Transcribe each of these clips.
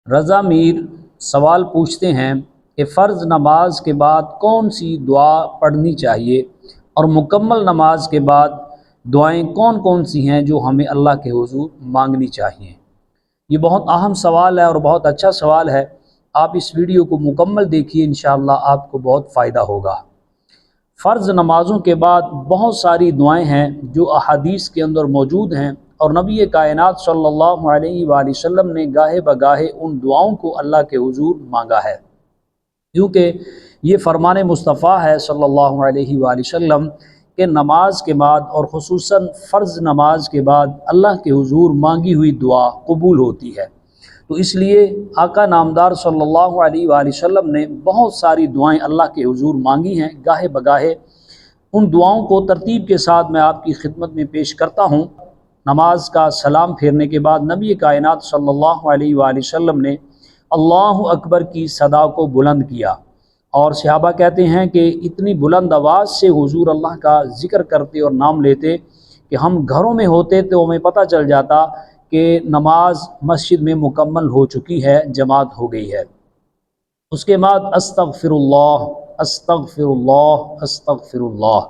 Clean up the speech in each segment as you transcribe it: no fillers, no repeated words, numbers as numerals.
رضا میر سوال پوچھتے ہیں کہ فرض نماز کے بعد کون سی دعا پڑھنی چاہیے اور مکمل نماز کے بعد دعائیں کون کون سی ہیں جو ہمیں اللہ کے حضور مانگنی چاہیے۔ یہ بہت اہم سوال ہے اور بہت اچھا سوال ہے۔ آپ اس ویڈیو کو مکمل دیکھیے، انشاءاللہ آپ کو بہت فائدہ ہوگا۔ فرض نمازوں کے بعد بہت ساری دعائیں ہیں جو احادیث کے اندر موجود ہیں، اور نبی کائنات صلی اللہ علیہ وآلہ وسلم نے گاہے بگاہے ان دعاؤں کو اللہ کے حضور مانگا ہے، کیونکہ یہ فرمان مصطفیٰ ہے صلی اللہ علیہ وآلہ وسلم کہ نماز کے بعد اور خصوصاً فرض نماز کے بعد اللہ کے حضور مانگی ہوئی دعا قبول ہوتی ہے۔ تو اس لیے آقا نامدار صلی اللہ علیہ وآلہ وسلم نے بہت ساری دعائیں اللہ کے حضور مانگی ہیں گاہے بگاہے۔ ان دعاؤں کو ترتیب کے ساتھ میں آپ کی خدمت میں پیش کرتا ہوں۔ نماز کا سلام پھیرنے کے بعد نبی کائنات صلی اللہ علیہ وآلہ وسلم نے اللہ اکبر کی صدا کو بلند کیا، اور صحابہ کہتے ہیں کہ اتنی بلند آواز سے حضور اللہ کا ذکر کرتے اور نام لیتے کہ ہم گھروں میں ہوتے تو ہمیں پتہ چل جاتا کہ نماز مسجد میں مکمل ہو چکی ہے، جماعت ہو گئی ہے۔ اس کے بعد استغفر اللہ، استغفر اللہ، استغفر اللہ،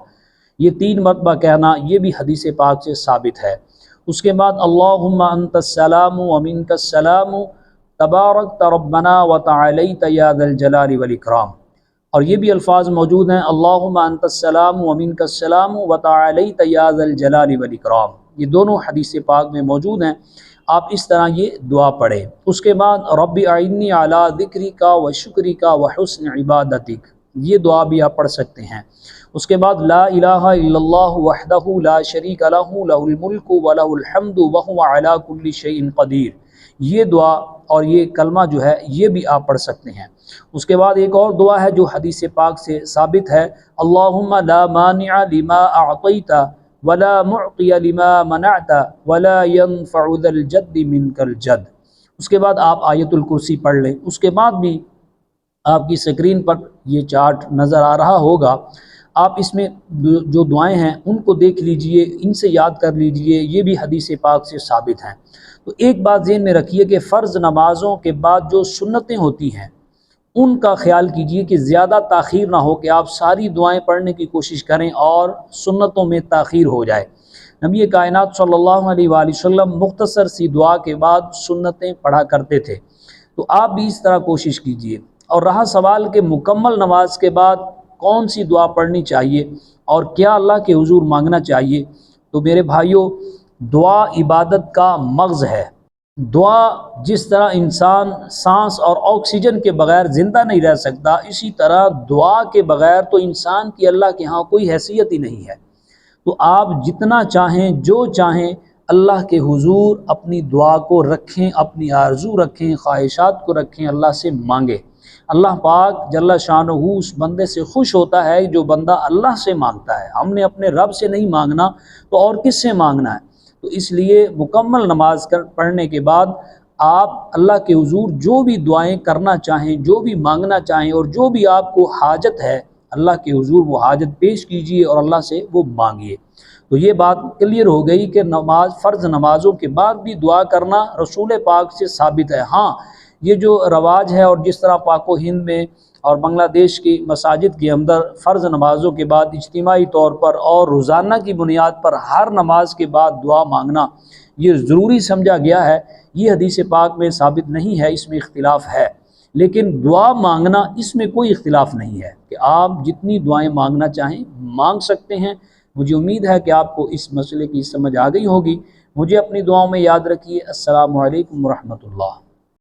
یہ 3 مرتبہ کہنا، یہ بھی حدیث پاک سے ثابت ہے۔ اس کے بعد اللہم انت السلام ومنک السلام تبارکت ربنا وتعالیت یا ذا الجلال والاکرام، اور یہ بھی الفاظ موجود ہیں اللہم انت السلام ومنک السلام وتعالیت یا ذا الجلال والاکرام، یہ دونوں حدیث پاک میں موجود ہیں۔ آپ اس طرح یہ دعا پڑھیں۔ اس کے بعد رب اعنی علی ذکرک و شکرک و حسن عبادتک، یہ دعا بھی آپ پڑھ سکتے ہیں۔ اس کے بعد لا الہ الا اللہ وحدہ لا شریک لہ لہ الملک و لہ الحمد وہو علی کل شیء قدیر، یہ دعا اور یہ کلمہ جو ہے یہ بھی آپ پڑھ سکتے ہیں۔ اس کے بعد ایک اور دعا ہے جو حدیث پاک سے ثابت ہے، اللہم لا مانع لما اعطیت ولا معطی لما منعت ولا ينفع ذا الجد منک الجد۔ اس کے بعد آپ آیت الکرسی پڑھ لیں۔ اس کے بعد بھی آپ کی سکرین پر یہ چارٹ نظر آ رہا ہوگا، آپ اس میں جو دعائیں ہیں ان کو دیکھ لیجئے، ان سے یاد کر لیجئے، یہ بھی حدیث پاک سے ثابت ہیں۔ تو ایک بات ذہن میں رکھیے کہ فرض نمازوں کے بعد جو سنتیں ہوتی ہیں ان کا خیال کیجئے کہ زیادہ تاخیر نہ ہو کہ آپ ساری دعائیں پڑھنے کی کوشش کریں اور سنتوں میں تاخیر ہو جائے۔ نبی کائنات صلی اللہ علیہ وآلہ وسلم مختصر سی دعا کے بعد سنتیں پڑھا کرتے تھے، تو آپ بھی اس طرح کوشش کیجئے۔ اور رہا سوال کہ مکمل نماز کے بعد کون سی دعا پڑھنی چاہیے اور کیا اللہ کے حضور مانگنا چاہیے، تو میرے بھائیوں، دعا عبادت کا مغز ہے۔ دعا جس طرح انسان سانس اور آکسیجن کے بغیر زندہ نہیں رہ سکتا، اسی طرح دعا کے بغیر تو انسان کی اللہ کے ہاں کوئی حیثیت ہی نہیں ہے۔ تو آپ جتنا چاہیں، جو چاہیں، اللہ کے حضور اپنی دعا کو رکھیں، اپنی آرزو رکھیں، خواہشات کو رکھیں، اللہ سے مانگیں۔ اللہ پاک جل شانہ اس بندے سے خوش ہوتا ہے جو بندہ اللہ سے مانگتا ہے۔ ہم نے اپنے رب سے نہیں مانگنا تو اور کس سے مانگنا ہے؟ تو اس لیے مکمل نماز پڑھنے کے بعد آپ اللہ کے حضور جو بھی دعائیں کرنا چاہیں، جو بھی مانگنا چاہیں، اور جو بھی آپ کو حاجت ہے اللہ کے حضور وہ حاجت پیش کیجئے اور اللہ سے وہ مانگیے۔ تو یہ بات کلیئر ہو گئی کہ فرض نمازوں کے بعد بھی دعا کرنا رسول پاک سے ثابت ہے۔ ہاں، یہ جو رواج ہے اور جس طرح پاک و ہند میں اور بنگلہ دیش کی مساجد کے اندر فرض نمازوں کے بعد اجتماعی طور پر اور روزانہ کی بنیاد پر ہر نماز کے بعد دعا مانگنا یہ ضروری سمجھا گیا ہے، یہ حدیث پاک میں ثابت نہیں ہے، اس میں اختلاف ہے۔ لیکن دعا مانگنا اس میں کوئی اختلاف نہیں ہے کہ آپ جتنی دعائیں مانگنا چاہیں مانگ سکتے ہیں۔ مجھے امید ہے کہ آپ کو اس مسئلے کی سمجھ آ گئی ہوگی۔ مجھے اپنی دعاؤں میں یاد رکھیے۔ السلام علیکم ورحمۃ اللہ۔